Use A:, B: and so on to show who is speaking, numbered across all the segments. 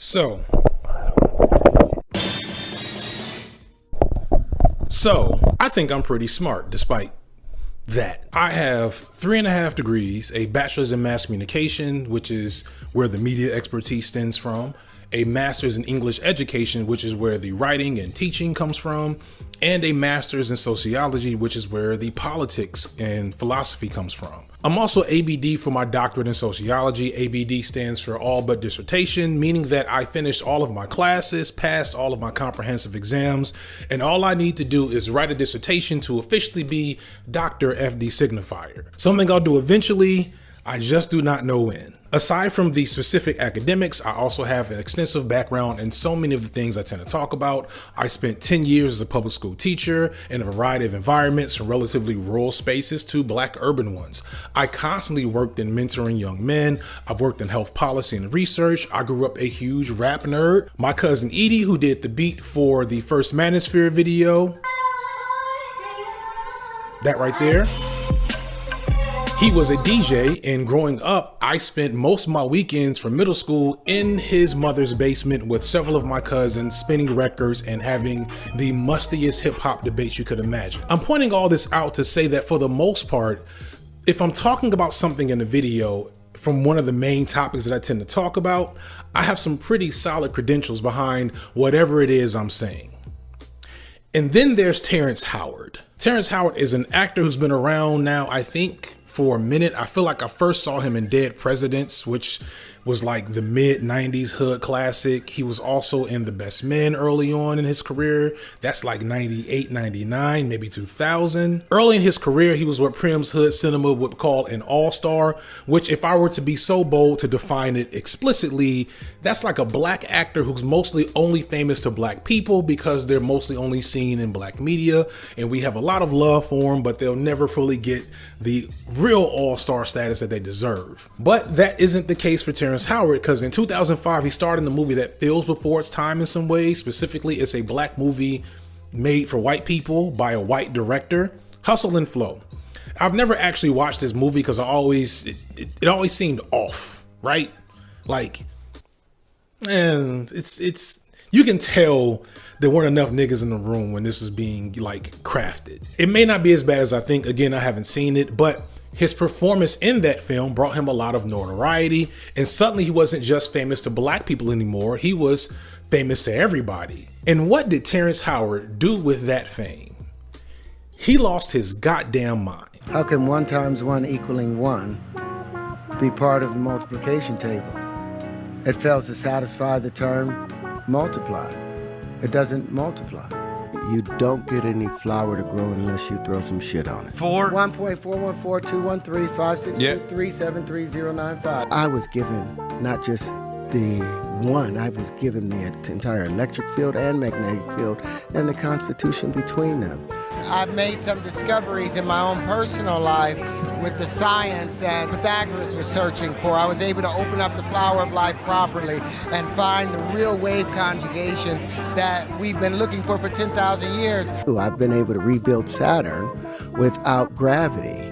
A: So I think I'm pretty smart despite that. I have 3.5 degrees, a bachelor's in mass communication, which is where the media expertise stems from, a master's in English education, which is where the writing and teaching comes from, and a master's in sociology, which is where the politics and philosophy comes from. I'm also ABD for my doctorate in sociology. ABD stands for all but dissertation, meaning that I finished all of my classes, passed all of my comprehensive exams, and all I need to do is write a dissertation to officially be Dr. FD Signifier. Something I'll do eventually, I just do not know when. Aside from the specific academics, I also have an extensive background in so many of the things I tend to talk about. I spent 10 years as a public school teacher in a variety of environments, from relatively rural spaces to Black urban ones. I constantly worked in mentoring young men. I've worked in health policy and research. I grew up a huge rap nerd. My cousin Edie, who did the beat for the first Manosphere video, that right there, he was a DJ, and growing up, I spent most of my weekends from middle school in his mother's basement with several of my cousins, spinning records and having the mustiest hip hop debates you could imagine. I'm pointing all this out to say that for the most part, if I'm talking about something in a video from one of the main topics that I tend to talk about, I have some pretty solid credentials behind whatever it is I'm saying. And then there's Terence Howard. Terence Howard is an actor who's been around now, I think, for a minute. I feel like I first saw him in Dead Presidents, which was like the mid-90s hood classic. He was also in The Best Men early on in his career. That's like 98, 99, maybe 2000. Early in his career, he was what Prim's Hood Cinema would call an all-star, which, if I were to be so bold to define it explicitly, that's like a Black actor who's mostly only famous to Black people because they're mostly only seen in Black media, and we have a lot of love for them, but they'll never fully get the real all-star status that they deserve. But that isn't the case for Terence Howard, because in 2005 he starred in the movie that feels before its time in some ways. Specifically, it's a Black movie made for white people by a white director, Hustle and Flow. I've never actually watched this movie because it always seemed off, right? Like, and it's you can tell there weren't enough niggas in the room when this is being like crafted. It may not be as bad as I think. Again, I haven't seen it, but his performance in that film brought him a lot of notoriety, and suddenly he wasn't just famous to Black people anymore. He was famous to everybody. And what did Terence Howard do with that fame? He lost his goddamn mind.
B: How can 1 times 1 equaling 1 be part of the multiplication table? It fails to satisfy the term multiply. It doesn't multiply.
C: You don't get any flour to grow unless you throw some shit on it.
B: 1.414213563373095.
C: I was given not just the one, I was given the entire electric field and magnetic field and the constitution between them.
D: I've made some discoveries in my own personal life with the science that Pythagoras was searching for. I was able to open up the flower of life properly and find the real wave conjugations that we've been looking for 10,000 years.
C: I've been able to rebuild Saturn without gravity.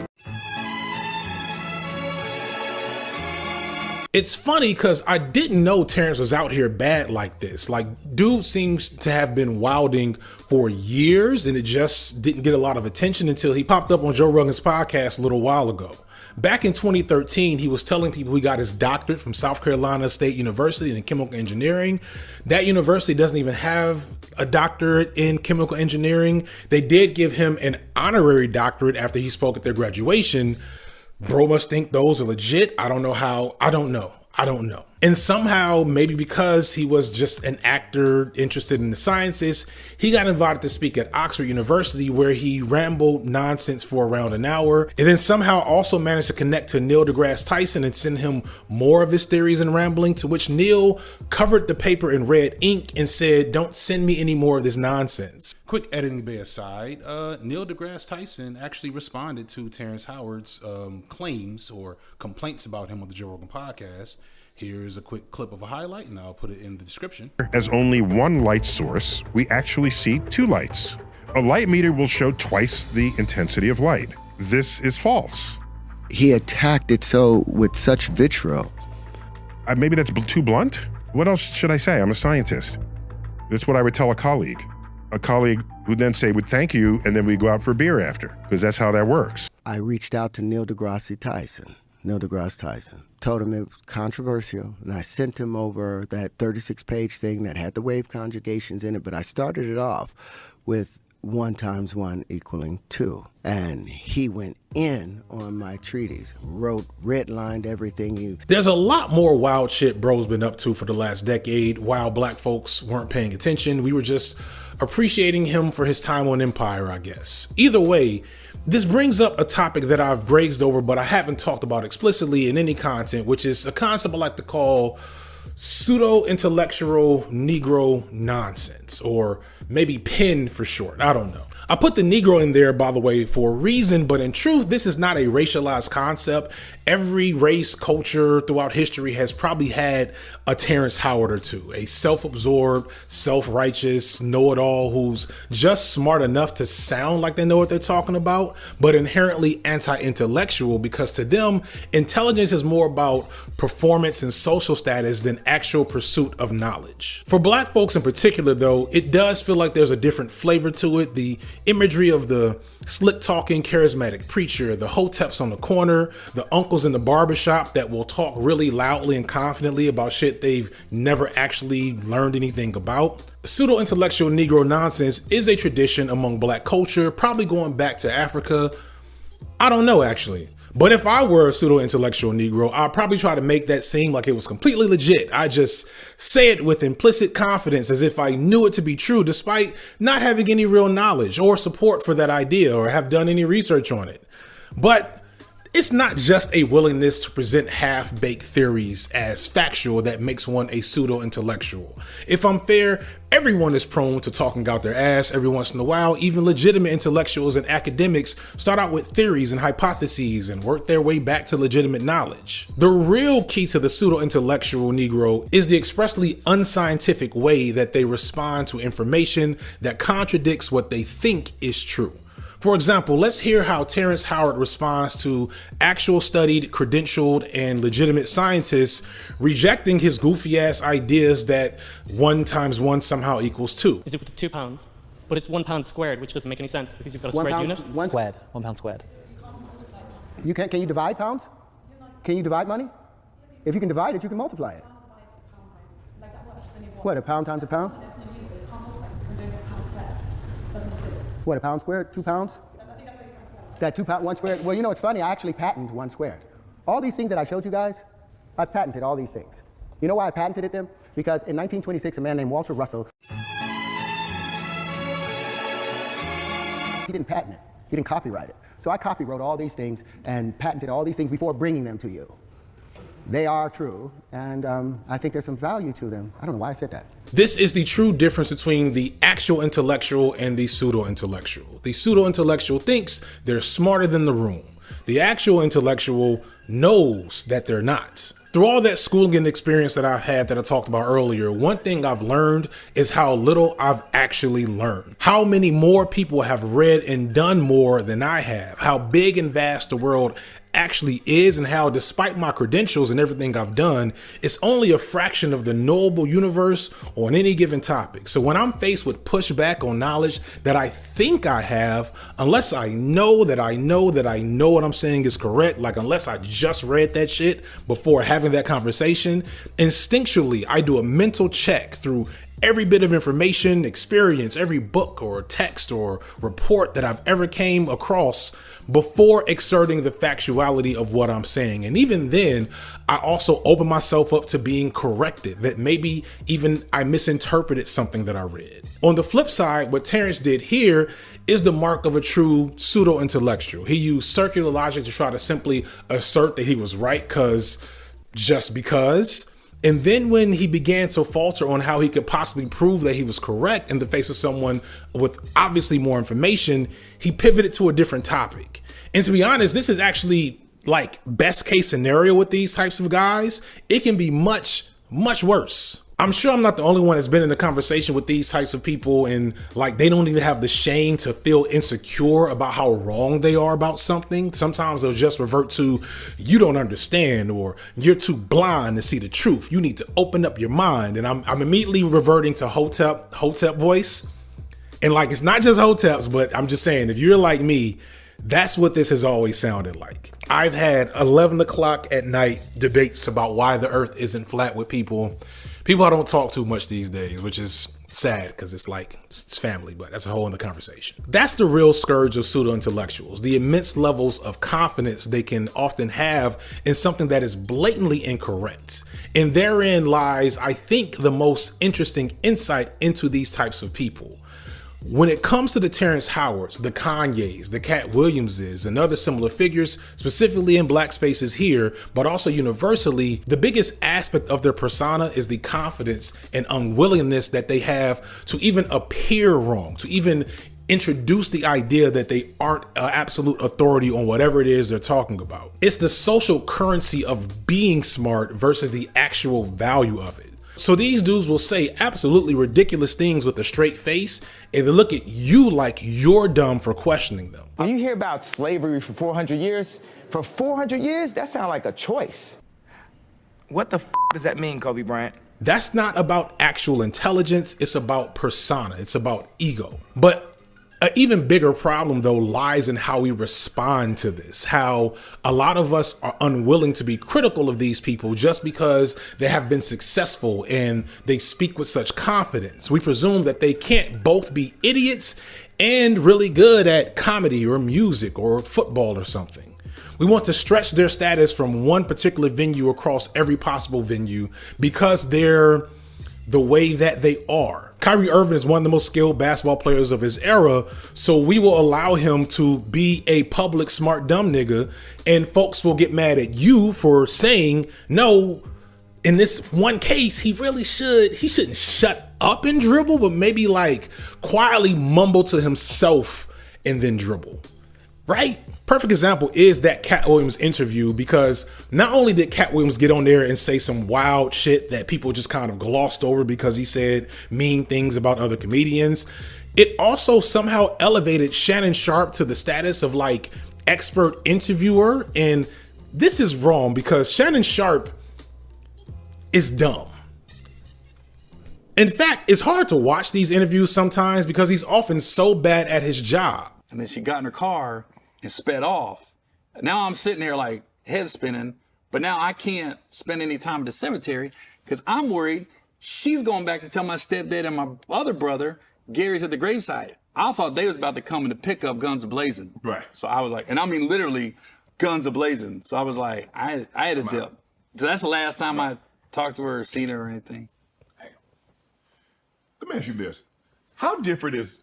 A: It's funny because I didn't know Terence was out here bad like this. Like, dude seems to have been wilding for years, and it just didn't get a lot of attention until he popped up on Joe Rogan's podcast a little while ago. Back in 2013, he was telling people he got his doctorate from South Carolina State University in chemical engineering. That university doesn't even have a doctorate in chemical engineering. They did give him an honorary doctorate after he spoke at their graduation. Bro must think those are legit. I don't know how. I don't know. And somehow, maybe because he was just an actor interested in the sciences, he got invited to speak at Oxford University, where he rambled nonsense for around an hour, and then somehow also managed to connect to Neil deGrasse Tyson and send him more of his theories and rambling, to which Neil covered the paper in red ink and said, "Don't send me any more of this nonsense." Quick editing bay aside, Neil deGrasse Tyson actually responded to Terence Howard's claims or complaints about him on the Joe Rogan podcast. Here's a quick clip of a highlight, and I'll put it in the description.
E: As only one light source, we actually see 2 lights. A light meter will show twice the intensity of light. This is false.
C: He attacked it with such vitriol.
E: Maybe that's too blunt. What else should I say? I'm a scientist. That's what I would tell a colleague. A colleague who then would thank you, and then we go out for a beer after, because that's how that works.
C: I reached out to Neil deGrasse Tyson, told him it was controversial, and I sent him over that 36-page thing that had the wave conjugations in it, but I started it off with 1 × 1 = 2. And he went in on my treatise, wrote, redlined everything.
A: There's a lot more wild shit bro's been up to for the last decade while black folks weren't paying attention. We were just appreciating him for his time on Empire, I guess. Either way, this brings up a topic that I've grazed over, but I haven't talked about explicitly in any content, which is a concept I like to call pseudo-intellectual Negro nonsense, or maybe PIN for short. I don't know. I put the Negro in there, by the way, for a reason, but in truth, this is not a racialized concept. Every race, culture throughout history has probably had a Terence Howard or two, a self-absorbed, self-righteous, know-it-all who's just smart enough to sound like they know what they're talking about, but inherently anti-intellectual, because to them, intelligence is more about performance and social status than actual pursuit of knowledge. For black folks in particular, though, it does feel like there's a different flavor to it. The imagery of the slick talking charismatic preacher, the hoteps on the corner, the uncles in the barbershop that will talk really loudly and confidently about shit they've never actually learned anything about. Pseudo-intellectual Negro nonsense is a tradition among black culture, probably going back to Africa. I don't know, actually. But if I were a pseudo-intellectual Negro, I'd probably try to make that seem like it was completely legit. I just say it with implicit confidence as if I knew it to be true, despite not having any real knowledge or support for that idea or have done any research on it. But it's not just a willingness to present half-baked theories as factual that makes one a pseudo-intellectual. If I'm fair, everyone is prone to talking out their ass every once in a while. Even legitimate intellectuals and academics start out with theories and hypotheses and work their way back to legitimate knowledge. The real key to the pseudo-intellectual Negro is the expressly unscientific way that they respond to information that contradicts what they think is true. For example, let's hear how Terence Howard responds to actual studied, credentialed, and legitimate scientists rejecting his goofy ass ideas that 1 × 1 somehow equals 2.
F: Is equal to 2 pounds, but it's 1 pound squared, which doesn't make any sense because you've got a squared unit.
G: Squared, 1 pound squared.
H: Can you divide pounds? Can you divide money? If you can divide it, you can multiply it. What, a pound times a pound? What, a pound squared? 2 pounds? That 2 pound, 1 squared? Well, you know, it's funny. I actually patented 1 squared. All these things that I showed you guys, I've patented all these things. You know why I patented them? Because in 1926, a man named Walter Russell, he didn't patent it. He didn't copyright it. So I copywrote all these things and patented all these things before bringing them to you. They are true, and I think there's some value to them. I don't know why I said that.
A: This is the true difference between the actual intellectual and the pseudo-intellectual. The pseudo-intellectual thinks they're smarter than the room. The actual intellectual knows that they're not. Through all that schooling and experience that I've had that I talked about earlier, one thing I've learned is how little I've actually learned. How many more people have read and done more than I have. How big and vast the world actually is, and how despite my credentials and everything I've done, it's only a fraction of the knowable universe on any given topic. So when I'm faced with pushback on knowledge that I think I have, unless I know that I know that I know what I'm saying is correct, like unless I just read that shit before having that conversation, instinctually I do a mental check through every bit of information, experience, every book or text or report that I've ever came across before exerting the factuality of what I'm saying. And even then, I also open myself up to being corrected, that maybe even I misinterpreted something that I read. On the flip side, what Terence did here is the mark of a true pseudo-intellectual. He used circular logic to try to simply assert that he was right just because. And then when he began to falter on how he could possibly prove that he was correct in the face of someone with obviously more information, he pivoted to a different topic. And to be honest, this is actually like best case scenario with these types of guys. It can be much, much worse. I'm sure I'm not the only one that's been in a conversation with these types of people, and like they don't even have the shame to feel insecure about how wrong they are about something. Sometimes they'll just revert to, you don't understand, or you're too blind to see the truth. You need to open up your mind. And I'm immediately reverting to Hotep voice. And like, it's not just Hoteps, but I'm just saying, if you're like me, that's what this has always sounded like. I've had 11 o'clock at night debates about why the earth isn't flat with people I don't talk too much these days, which is sad because it's like, it's family, but that's a whole other conversation. That's the real scourge of pseudo-intellectuals, the immense levels of confidence they can often have in something that is blatantly incorrect. And therein lies, I think, the most interesting insight into these types of people. When it comes to the Terence Howards, the Kanyes, the Cat Williamses, and other similar figures, specifically in black spaces here, but also universally, the biggest aspect of their persona is the confidence and unwillingness that they have to even appear wrong, to even introduce the idea that they aren't absolute authority on whatever it is they're talking about. It's the social currency of being smart versus the actual value of it. So these dudes will say absolutely ridiculous things with a straight face, and they look at you like you're dumb for questioning them.
G: When you hear about slavery for 400 years, for 400 years, that sounds like a choice. What the does that mean, Kobe Bryant?
A: That's not about actual intelligence, it's about persona, it's about ego. But an even bigger problem, though, lies in how we respond to this, how a lot of us are unwilling to be critical of these people just because they have been successful and they speak with such confidence. We presume that they can't both be idiots and really good at comedy or music or football or something. We want to stretch their status from one particular venue across every possible venue because they're the way that they are. Kyrie Irving is one of the most skilled basketball players of his era, so we will allow him to be a public smart dumb nigga, and folks will get mad at you for saying, no, in this one case, he shouldn't shut up and dribble, but maybe like quietly mumble to himself and then dribble, right? Perfect example is that Cat Williams interview, because not only did Cat Williams get on there and say some wild shit that people just kind of glossed over because he said mean things about other comedians, it also somehow elevated Shannon Sharpe to the status of like expert interviewer. And this is wrong because Shannon Sharpe is dumb. In fact, it's hard to watch these interviews sometimes because he's often so bad at his job.
I: And then she got in her car and sped off. Now I'm sitting here like head spinning, but now I can't spend any time at the cemetery because I'm worried she's going back to tell my stepdad and my other brother Gary's at the graveside. I thought they was about to come in to pick up guns a-blazing.
J: Right.
I: So I was like, and I mean literally guns a-blazing. So I was like, I had a dip. So that's the last time I talked to her or seen her or anything.
J: Let me ask you this. How different is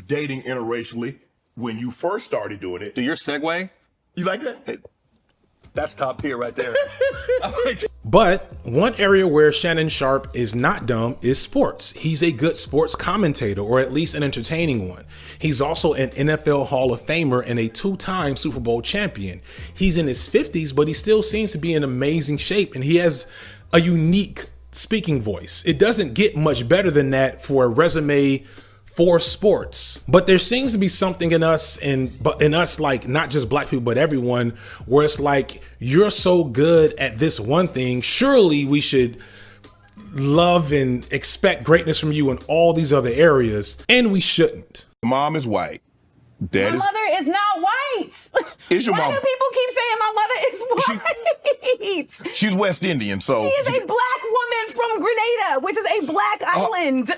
J: dating interracially when you first started doing it?
I: Do your segue?
J: You like that?
I: That's top tier right there.
A: But one area where Shannon Sharpe is not dumb is sports. He's a good sports commentator, or at least an entertaining one. He's also an NFL Hall of Famer and a 2-time Super Bowl champion. He's in his 50s, but he still seems to be in amazing shape, and he has a unique speaking voice. It doesn't get much better than that for a resume for sports, but there seems to be something in us, like not just black people, but everyone, where it's like, you're so good at this one thing, surely we should love and expect greatness from you in all these other areas, and we shouldn't.
J: Mom is white. Dad
K: my mother is not white.
J: Is your
K: Why
J: mom?
K: do people keep saying my mother is white?
J: She's West Indian, so.
K: She is a black woman from Grenada, which is a black island.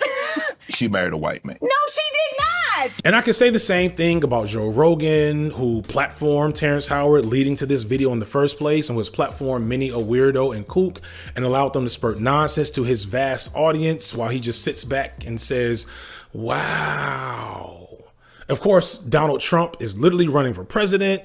J: She married a white man.
K: No, she did not.
A: And I can say the same thing about Joe Rogan, who platformed Terence Howard, leading to this video in the first place, and was platformed many a weirdo and kook, and allowed them to spurt nonsense to his vast audience while he just sits back and says, wow. Of course, Donald Trump is literally running for president.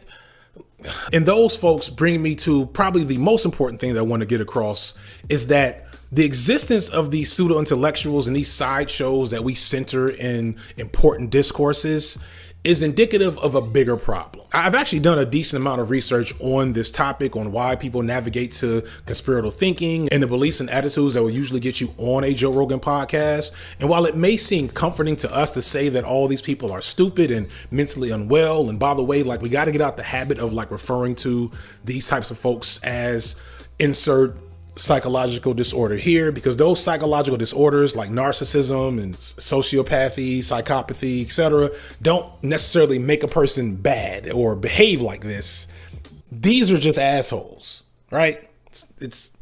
A: And those folks bring me to probably the most important thing that I want to get across, is that the existence of these pseudo-intellectuals and these sideshows that we center in important discourses is indicative of a bigger problem. I've actually done a decent amount of research on this topic, on why people navigate to conspiratorial thinking and the beliefs and attitudes that will usually get you on a Joe Rogan podcast. And while it may seem comforting to us to say that all these people are stupid and mentally unwell, and by the way, like, we got to get out the habit of like referring to these types of folks as insert psychological disorder here, because those psychological disorders like narcissism and sociopathy, psychopathy, etc., don't necessarily make a person bad or behave like this. These are just assholes, right? It's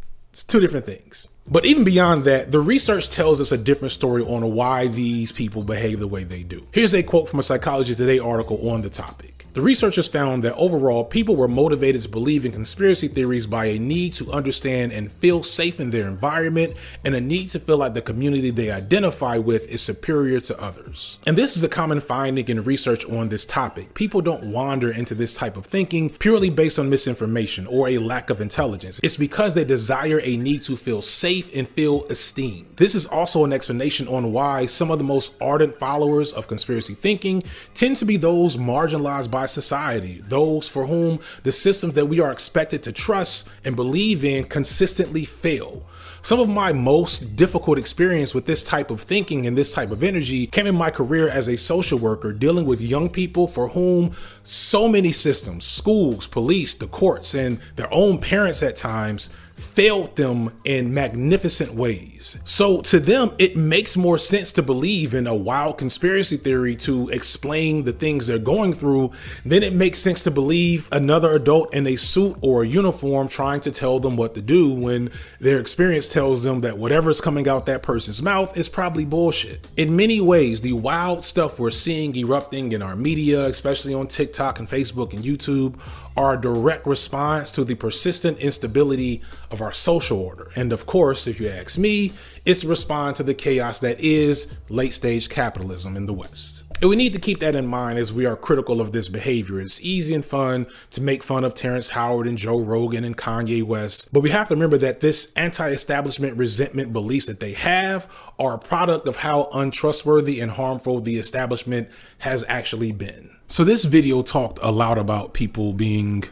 A: two different things. But even beyond that, the research tells us a different story on why these people behave the way they do. Here's a quote from a Psychology Today article on the topic. The researchers found that overall, people were motivated to believe in conspiracy theories by a need to understand and feel safe in their environment, and a need to feel like the community they identify with is superior to others. And this is a common finding in research on this topic. People don't wander into this type of thinking purely based on misinformation or a lack of intelligence. It's because they desire a need to feel safe and feel esteemed. This is also an explanation on why some of the most ardent followers of conspiracy thinking tend to be those marginalized by society, those for whom the systems that we are expected to trust and believe in consistently fail. Some of my most difficult experience with this type of thinking and this type of energy came in my career as a social worker, dealing with young people for whom so many systems, schools, police, the courts, and their own parents at times failed them in magnificent ways. So to them, it makes more sense to believe in a wild conspiracy theory to explain the things they're going through than it makes sense to believe another adult in a suit or a uniform trying to tell them what to do when their experience tells them that whatever's coming out that person's mouth is probably bullshit. In many ways, the wild stuff we're seeing erupting in our media, especially on TikTok and Facebook and YouTube, are a direct response to the persistent instability of our social order. And of course, if you ask me, it's a response to the chaos that is late stage capitalism in the West. And we need to keep that in mind as we are critical of this behavior. It's easy and fun to make fun of Terence Howard and Joe Rogan and Kanye West, but we have to remember that this anti-establishment resentment beliefs that they have are a product of how untrustworthy and harmful the establishment has actually been. So this video talked a lot about people being,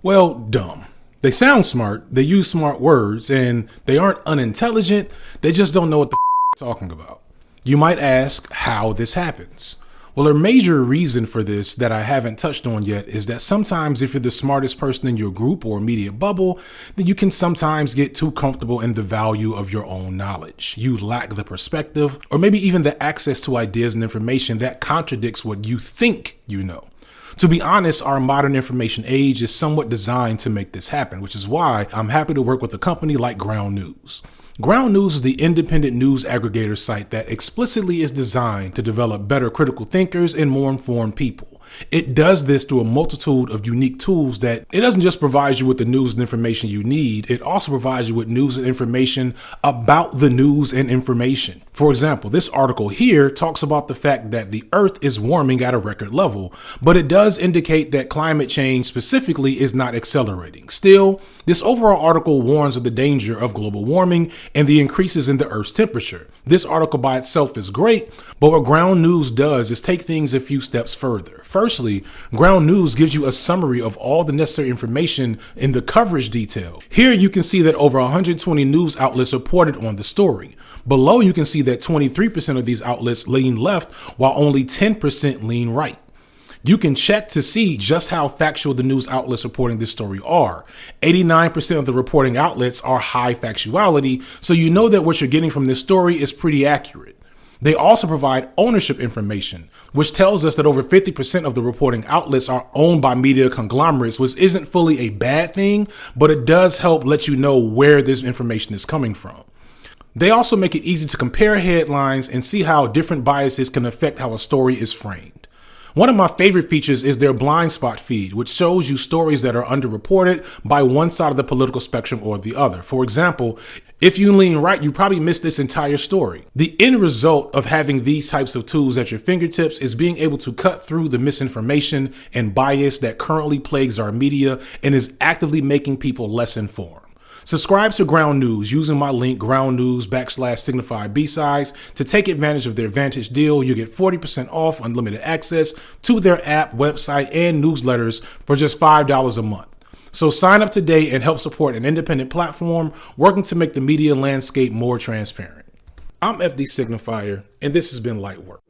A: well, dumb. They sound smart, they use smart words, and they aren't unintelligent, they just don't know what the they're talking about. You might ask how this happens. Well, a major reason for this that I haven't touched on yet is that sometimes if you're the smartest person in your group or immediate bubble, then you can sometimes get too comfortable in the value of your own knowledge. You lack the perspective or maybe even the access to ideas and information that contradicts what you think you know. To be honest, our modern information age is somewhat designed to make this happen, which is why I'm happy to work with a company like Ground News. Ground News is the independent news aggregator site that explicitly is designed to develop better critical thinkers and more informed people. It does this through a multitude of unique tools that it doesn't just provide you with the news and information you need, it also provides you with news and information about the news and information. For example, this article here talks about the fact that the Earth is warming at a record level, but it does indicate that climate change specifically is not accelerating. Still, this overall article warns of the danger of global warming and the increases in the Earth's temperature. This article by itself is great, but what Ground News does is take things a few steps further. Firstly, Ground News gives you a summary of all the necessary information in the coverage detail. Here you can see that over 120 news outlets reported on the story. Below you can see that 23% of these outlets lean left while only 10% lean right. You can check to see just how factual the news outlets reporting this story are. 89% of the reporting outlets are high factuality, so you know that what you're getting from this story is pretty accurate. They also provide ownership information, which tells us that over 50% of the reporting outlets are owned by media conglomerates, which isn't fully a bad thing, but it does help let you know where this information is coming from. They also make it easy to compare headlines and see how different biases can affect how a story is framed. One of my favorite features is their blind spot feed, which shows you stories that are underreported by one side of the political spectrum or the other. For example, if you lean right, you probably missed this entire story. The end result of having these types of tools at your fingertips is being able to cut through the misinformation and bias that currently plagues our media and is actively making people less informed. Subscribe to Ground News using my link groundnews/Signify B-Sides to take advantage of their Vantage deal. You get 40% off unlimited access to their app, website, and newsletters for just $5 a month. So sign up today and help support an independent platform working to make the media landscape more transparent. I'm FD Signifier, and this has been Light Work.